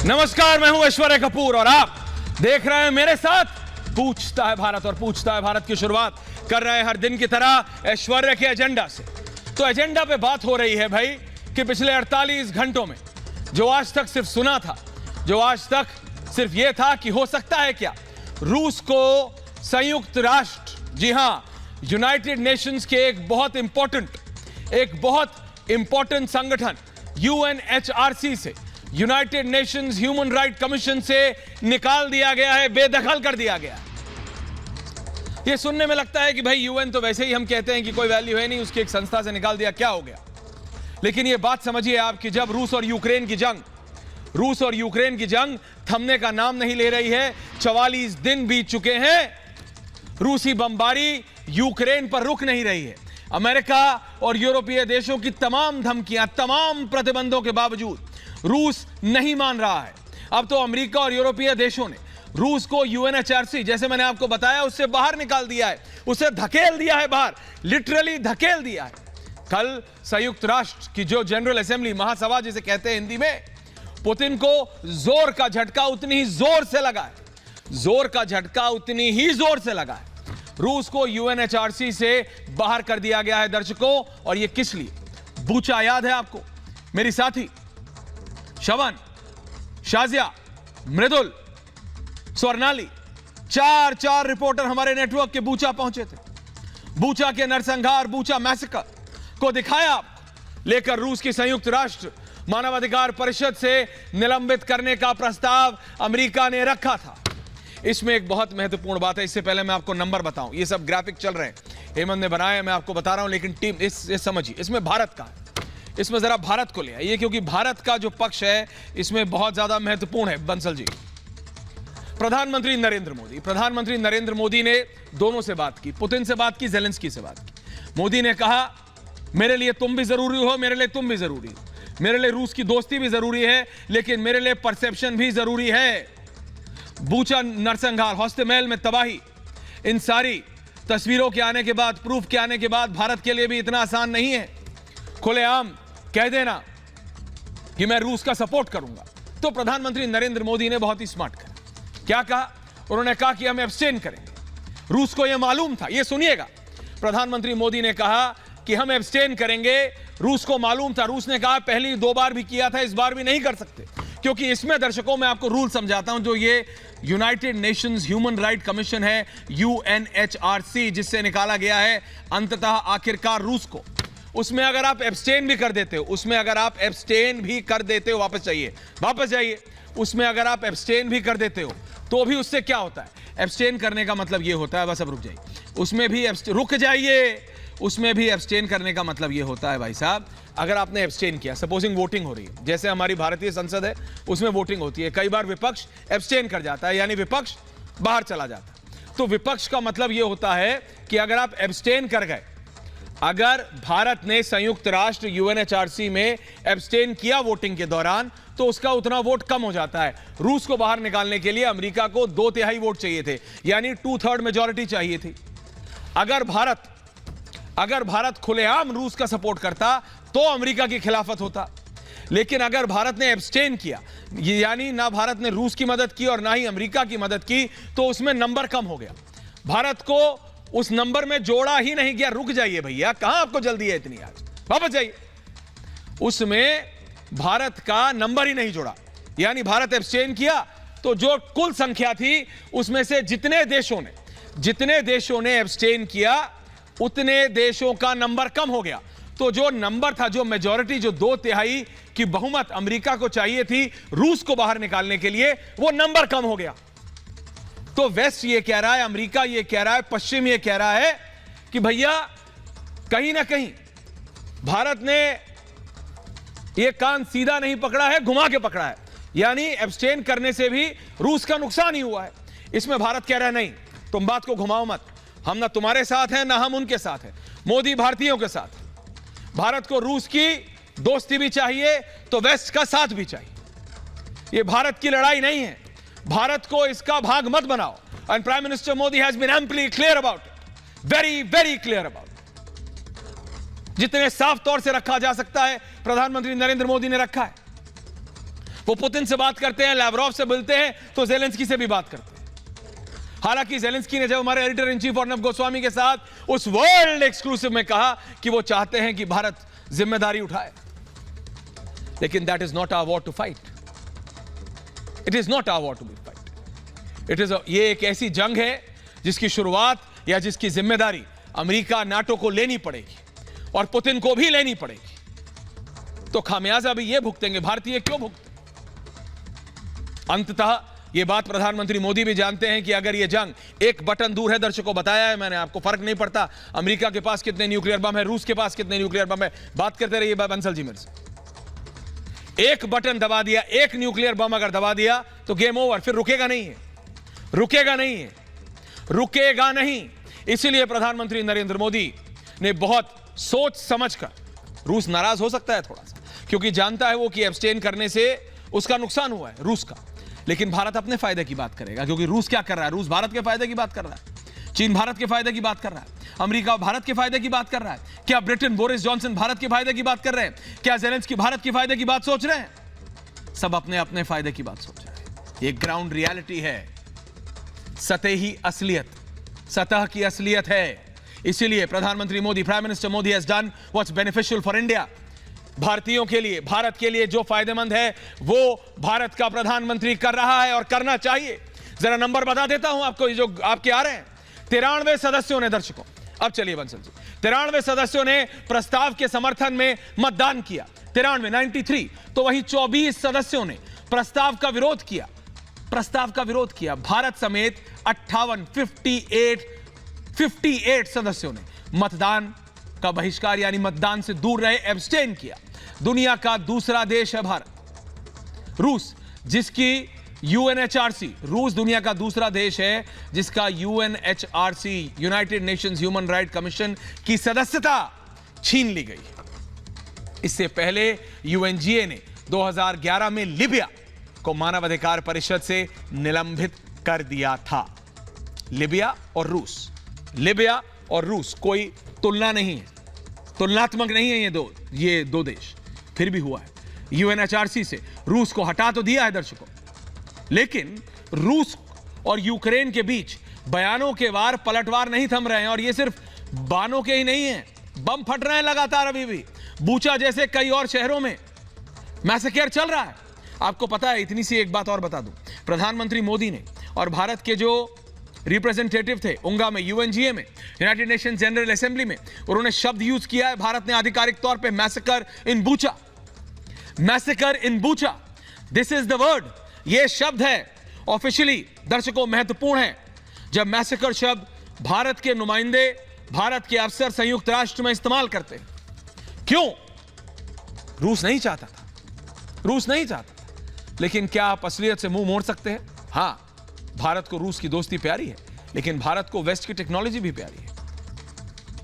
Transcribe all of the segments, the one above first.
नमस्कार, मैं हूं ऐश्वर्य कपूर और आप देख रहे हैं मेरे साथ पूछता है भारत। और पूछता है भारत की शुरुआत कर रहे हैं हर दिन की तरह ऐश्वर्य के एजेंडा से। तो एजेंडा पे बात हो रही है भाई कि पिछले 48 घंटों में जो आज तक सिर्फ सुना था, जो आज तक सिर्फ यह था कि हो सकता है क्या रूस को संयुक्त राष्ट्र, जी हां, यूनाइटेड नेशंस के एक बहुत इंपॉर्टेंट संगठन यूएनएचआरसी से, United Nations human right commission से निकाल दिया गया है, बेदखल कर दिया गया है। यह सुनने में लगता है कि भाई यूएन तो वैसे ही हम कहते हैं कि कोई वैल्यू है नहीं, उसकी एक संस्था से निकाल दिया, क्या हो गया। लेकिन यह बात समझिए आप कि जब रूस और यूक्रेन की जंग थमने का नाम नहीं ले रही है, 44 दिन बीत चुके हैं, रूसी बमबारी यूक्रेन पर रुक नहीं रही है। अमेरिका और यूरोपीय देशों की तमाम धमकियां, तमाम प्रतिबंधों के बावजूद रूस नहीं मान रहा है। अब तो अमेरिका और यूरोपीय देशों ने रूस को यूएनएचआरसी, जैसे मैंने आपको बताया, उससे बाहर निकाल दिया है, उसे धकेल दिया है बाहर, लिटरली धकेल दिया है। कल संयुक्त राष्ट्र की जो जनरल असेंबली, महासभा जिसे कहते हैं हिंदी में, पुतिन को जोर का झटका उतनी ही जोर से लगा है, रूस को यूएनएचआरसी से बाहर कर दिया गया है दर्शकों। और यह किस लिए? बूचा याद है आपको? मेरी साथी शवन, शाजिया, मृदुल, स्वर्णाली, चार रिपोर्टर हमारे नेटवर्क के बूचा पहुंचे थे। बूचा के नरसंहार, बूचा मैसेकर को दिखाया लेकर रूस की संयुक्त राष्ट्र मानवाधिकार परिषद से निलंबित करने का प्रस्ताव अमेरिका ने रखा था। इसमें एक बहुत महत्वपूर्ण बात है, इससे पहले मैं आपको नंबर बताऊं, ये सब ग्राफिक चल रहे हैं, हेमंत ने बनाए, मैं आपको बता रहा हूं, लेकिन टीम इस समझिए, इसमें भारत का है, इसमें जरा भारत को ले आइए, क्योंकि भारत का जो पक्ष है इसमें बहुत ज्यादा महत्वपूर्ण है। बंसल जी, प्रधानमंत्री नरेंद्र मोदी ने दोनों से बात की, पुतिन से बात की, जेलेंस्की से बात की। मोदी ने कहा मेरे लिए तुम भी जरूरी हो, मेरे लिए तुम भी जरूरी हो, मेरे लिए रूस की दोस्ती भी जरूरी है, लेकिन मेरे लिए परसेप्शन भी जरूरी है। बूचा नरसंहार, हॉस्टेमेल में तबाही, इन सारी तस्वीरों के आने के बाद, प्रूफ के आने के बाद भारत के लिए भी इतना आसान नहीं है खुलेआम कह देना कि मैं रूस का सपोर्ट करूंगा। तो प्रधानमंत्री नरेंद्र मोदी ने बहुत ही स्मार्ट कहा। क्या कहा? उन्होंने कहा कि हम एब्सटेन करेंगे। रूस को यह मालूम था, यह सुनिएगा, प्रधानमंत्री मोदी ने कहा कि हम एब्सटेन करेंगे। रूस को मालूम था, रूस ने कहा पहली 2 बार भी किया था, इस बार भी नहीं कर सकते, क्योंकि इसमें दर्शकों मैं आपको रूल समझाता हूं, जो ये United Nations human right commission है, यूएनएचआरसी, जिससे निकाला गया है अंततः आखिरकार रूस को, उसमें अगर आप एब्सटेन भी कर देते हो, वापस जाइए, उसमें अगर आप एब्सटेन भी कर देते हो तो भी उससे क्या होता है? एब्सटेन करने का मतलब यह होता है, बस अब रुक जाइए, उसमें भी एब्सटेन करने का मतलब यह होता है भाई साहब, अगर आपने एब्सटेन किया, सपोजिंग वोटिंग हो रही है, जैसे हमारी भारतीय संसद है उसमें वोटिंग होती है, कई बार विपक्ष एब्सटेन कर जाता है, यानी विपक्ष बाहर चला जाता है। तो विपक्ष का मतलब यह होता है कि अगर आप एब्सटेन कर गए, अगर भारत ने संयुक्त राष्ट्र यूएनएचआरसी में एब्सटेन किया वोटिंग के दौरान, तो उसका उतना वोट कम हो जाता है। रूस को बाहर निकालने के लिए अमेरिका को 2/3 वोट चाहिए थे, यानी 2/3 मेजॉरिटी चाहिए थी। अगर भारत खुलेआम रूस का सपोर्ट करता तो अमेरिका की खिलाफत होता, लेकिन अगर भारत ने एब्सटेन किया, यानी ना भारत ने रूस की मदद की और ना ही अमेरिका की मदद की, तो उसमें नंबर कम हो गया, भारत को उस नंबर में जोड़ा ही नहीं गया। रुक जाइए भैया, कहां आपको जल्दी है इतनी, आज वापस जाइए। उसमें भारत का नंबर ही नहीं जोड़ा, यानी भारत एब्सटेन किया तो जो कुल संख्या थी उसमें से जितने देशों ने एब्सटेन किया, उतने देशों का नंबर कम हो गया। तो जो नंबर था, जो मेजॉरिटी, जो 2/3 की बहुमत अमेरिका को चाहिए थी रूस को बाहर निकालने के लिए, वो नंबर कम हो गया। तो वेस्ट ये कह रहा है, अमेरिका ये कह रहा है, पश्चिम ये कह रहा है कि भैया कहीं ना कहीं भारत ने ये कान सीधा नहीं पकड़ा है, घुमा के पकड़ा है, यानी एब्सटेन करने से भी रूस का नुकसान ही हुआ है। इसमें भारत कह रहा है नहीं, तुम बात को घुमाओ मत, हम ना तुम्हारे साथ हैं ना हम उनके साथ हैं, मोदी भारतीयों के साथ। भारत को रूस की दोस्ती भी चाहिए तो वेस्ट का साथ भी चाहिए। यह भारत की लड़ाई नहीं है, भारत को इसका भाग मत बनाओ। And prime minister Modi has been amply clear about it, very very clear about it. जितने साफ तौर से रखा जा सकता है प्रधानमंत्री नरेंद्र मोदी ने रखा है। वो पुतिन से बात करते हैं, लैवरोव से मिलते हैं, तो ज़ेलेंस्की से भी बात करते हैं। हालांकि ज़ेलेंस्की ने जब हमारे editor in chief Arnab Goswami के साथ उस वर्ल्ड एक्सक्लूसिव में कहा कि वो चाहते हैं कि भारत जिम्मेदारी उठाए, लेकिन that is not our war to fight. It is not our war to be fight. It is ये एक ऐसी जंग है जिसकी शुरुआत या जिसकी जिम्मेदारी अमेरिका, नाटो को लेनी पड़ेगी और पुतिन को भी लेनी पड़ेगी। तो खामियाजा भी ये भुगतेंगे, भारतीय क्यों भुगते? अंततः ये बात प्रधानमंत्री मोदी भी जानते हैं कि अगर ये जंग एक बटन दूर है, दर्शकों बताया है मैंने आपको, फर्क नहीं पड़ता अमेरिका के पास कितने न्यूक्लियर बम है, रूस के पास कितने न्यूक्लियर बम है, बात करते रहिए बंसल जी मेरे से। एक बटन दबा दिया, एक न्यूक्लियर बम अगर दबा दिया तो गेम ओवर, फिर रुकेगा नहीं है, रुकेगा नहीं है, रुकेगा नहीं। इसीलिए प्रधानमंत्री नरेंद्र मोदी ने बहुत सोच समझकर, रूस नाराज हो सकता है थोड़ा सा क्योंकि जानता है वो कि एब्सटेन करने से उसका नुकसान हुआ है रूस का, लेकिन भारत अपने फायदे की बात करेगा क्योंकि रूस क्या कर रहा है, रूस भारत के फायदे की बात कर रहा है, चीन भारत के फायदे की बात कर रहा है, अमेरिका भारत के फायदे की बात कर रहा है। क्या ब्रिटेन, बोरिस जॉनसन भारत के फायदे की बात कर रहे हैं? क्या ज़ेलेंस्की भारत के फायदे की बात सोच रहे हैं? सब अपने अपने फायदे की बात सोच रहे हैं। ये ग्राउंड रियलिटी है, सतही असलियत, सतह की असलियत है। इसीलिए प्रधानमंत्री Modi, prime minister Modi has done what's beneficial for India. भारतीयों के लिए, भारत के लिए जो फायदेमंद है वो भारत का प्रधानमंत्री कर रहा है और करना चाहिए। जरा नंबर बता देता हूं आपको, ये जो आपके आ रहे हैं, 93 सदस्यों ने, दर्शकों अब चलिए बंसल जी, 93 सदस्यों ने प्रस्ताव के समर्थन में मतदान किया। 93 तो वही 24 सदस्यों ने प्रस्ताव का विरोध किया, प्रस्ताव का विरोध किया। भारत समेत 58 सदस्यों ने मतदान का बहिष्कार यानी मतदान से दूर रहे, एब्सटेन किया। दुनिया का दूसरा देश है भारत। रूस, जिसकी यूएनएचआरसी, रूस दुनिया का दूसरा देश है जिसका UNHRC, United Nations human right commission की सदस्यता छीन ली गई। इससे पहले यूएनजीए ने 2011 में लीबिया को मानवाधिकार परिषद से निलंबित कर दिया था। लीबिया और रूस, लीबिया और रूस कोई तुलना नहीं है, तुलनात्मक नहीं है ये दो देश, फिर भी हुआ है। यूएनएचआरसी से रूस को हटा तो दिया है दर्शकों, लेकिन रूस और यूक्रेन के बीच बयानों के वार पलटवार नहीं थम रहे हैं। और ये सिर्फ बानों के ही नहीं है, बम फट रहे हैं लगातार। अभी भी बूचा जैसे कई और शहरों में मैसेकर चल रहा है। आपको पता है, इतनी सी एक बात और बता दूं, प्रधानमंत्री मोदी ने और भारत के जो रिप्रेजेंटेटिव थे उंगा में, यूएनजीए में, यूनाइटेड नेशंस जनरल असेंबली में, उन्होंने शब्द यूज किया है, भारत ने आधिकारिक तौर पे massacre in Bucha, massacre in Bucha, this is the word, ये शब्द है ऑफिशियली। दर्शकों महत्वपूर्ण है, जब मैसेकर शब्द भारत के नुमाइंदे, भारत के अफसर संयुक्त राष्ट्र में इस्तेमाल करते हैं। क्यों? रूस नहीं चाहता था, रूस नहीं चाहता था, लेकिन क्या आप असलियत से मुंह मोड़ सकते हैं? हां, भारत को रूस की दोस्ती प्यारी है, लेकिन भारत को वेस्ट की टेक्नोलॉजी भी प्यारी है।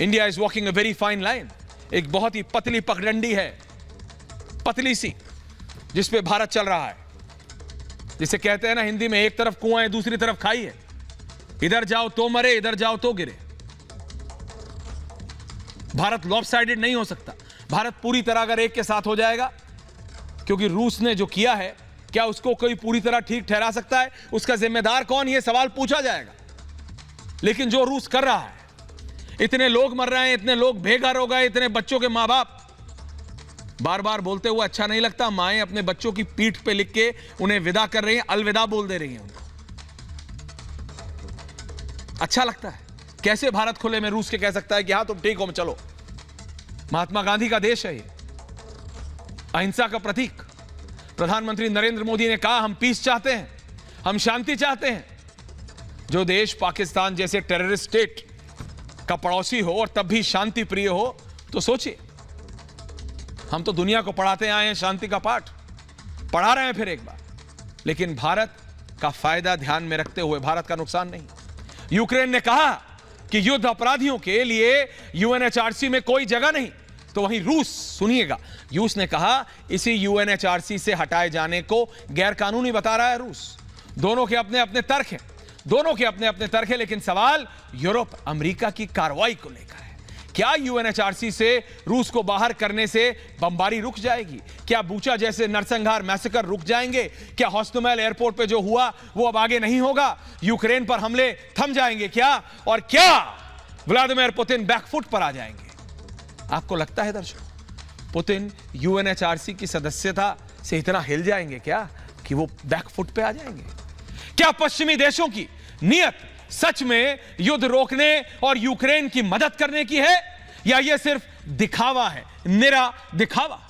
India is walking a very fine line, एक बहुत ही पतली पगडंडी है, पतली सी, जिस पे भारत चल रहा है। जिसे कहते हैं ना हिंदी में, एक तरफ कुआं है दूसरी तरफ खाई है, इधर जाओ तो मरे, इधर जाओ तो गिरे। भारत लॉपसाइडेड नहीं हो सकता। भारत पूरी तरह अगर एक के साथ हो जाएगा, क्योंकि रूस ने जो किया है, क्या उसको कोई पूरी तरह ठीक ठहरा सकता है? उसका जिम्मेदार कौन, यह सवाल पूछा जाएगा। लेकिन जो रूस कर रहा है, इतने लोग मर रहे हैं, इतने लोग बेघर हो गए, इतने बच्चों के मां बाप, बार बार बोलते हुए अच्छा नहीं लगता, माएं अपने बच्चों की पीठ पे लिख के उन्हें विदा कर रही हैं, अलविदा बोल दे रही हैं उनको। अच्छा लगता है? कैसे भारत खुले में रूस के कह सकता है कि हां तुम ठीक हो, चलो। महात्मा गांधी का देश है ये, अहिंसा का प्रतीक। प्रधानमंत्री नरेंद्र मोदी ने कहा हम पीस चाहते हैं, हम शांति चाहते हैं। जो देश पाकिस्तान जैसे टेररिस्ट स्टेट का पड़ोसी हो और तब भी शांति प्रिय हो, तो सोचिए, हम तो दुनिया को पढ़ाते आए हैं शांति का पाठ, पढ़ा रहे हैं फिर एक बार, लेकिन भारत का फायदा ध्यान में रखते हुए, भारत का नुकसान नहीं। यूक्रेन ने कहा कि युद्ध अपराधियों के लिए यूएनएचआरसी में कोई जगह नहीं, तो वहीं रूस, सुनिएगा, रूस ने कहा इसी यूएनएचआरसी से हटाए जाने को गैर कानूनी बता रहा है रूस। दोनों के अपने अपने तर्क हैं, दोनों के अपने अपने तर्क हैं, लेकिन सवाल यूरोप, अमेरिका की कार्रवाई को लेकर है क्या यूएनएचआरसी से रूस को बाहर करने से बमबारी रुक जाएगी? क्या बूचा जैसे नरसंहार मैसेकर रुक जाएंगे? क्या हॉस्टोमेल एयरपोर्ट पे जो हुआ वो अब आगे नहीं होगा? यूक्रेन पर हमले थम जाएंगे क्या? और क्या व्लादिमीर पुतिन बैकफुट पर आ जाएंगे? आपको लगता है दर्शकों पुतिन यूएनएचआरसी की सदस्यता से इतना हिल जाएंगे क्या कि वो बैकफुट पे आ जाएंगे? क्या पश्चिमी देशों की नीयत सच में युद्ध रोकने और यूक्रेन की मदद करने की है, या यह सिर्फ दिखावा है, निरा दिखावा?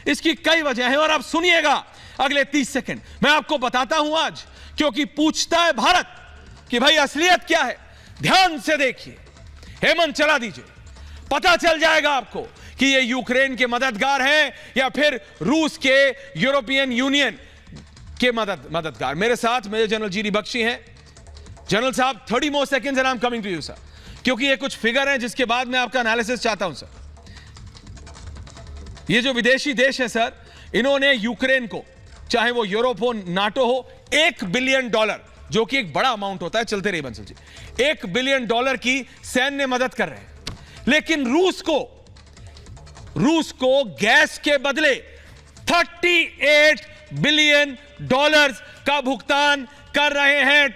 इसकी कई वजह है और आप सुनिएगा अगले 30 सेकंड मैं आपको बताता हूं आज, क्योंकि पूछता है भारत कि भाई असलियत क्या है। ध्यान से देखिए, हेमंत चला दीजिए, पता चल जाएगा आपको कि ये यूक्रेन के मददगार हैं या फिर रूस के यूरोपियन यूनियन के मददगार। मेरे साथ मेजर जनरल जीडी बख्शी हैं। जनरल साहब 30 more seconds and I am coming to you sir, क्योंकि ये कुछ फिगर हैं जिसके बाद मैं आपका एनालिसिस चाहता हूं सर। ये जो विदेशी देश है सर, इन्होंने यूक्रेन को, चाहे वो यूरोप हो, नाटो हो, $1 बिलियन, जो कि एक बड़ा अमाउंट होता है, चलते रहिए बंसल जी, $1 बिलियन की सैन्य मदद कर रहे हैं। लेकिन रूस को गैस के बदले $38 बिलियन का भुगतान कर रहे हैं।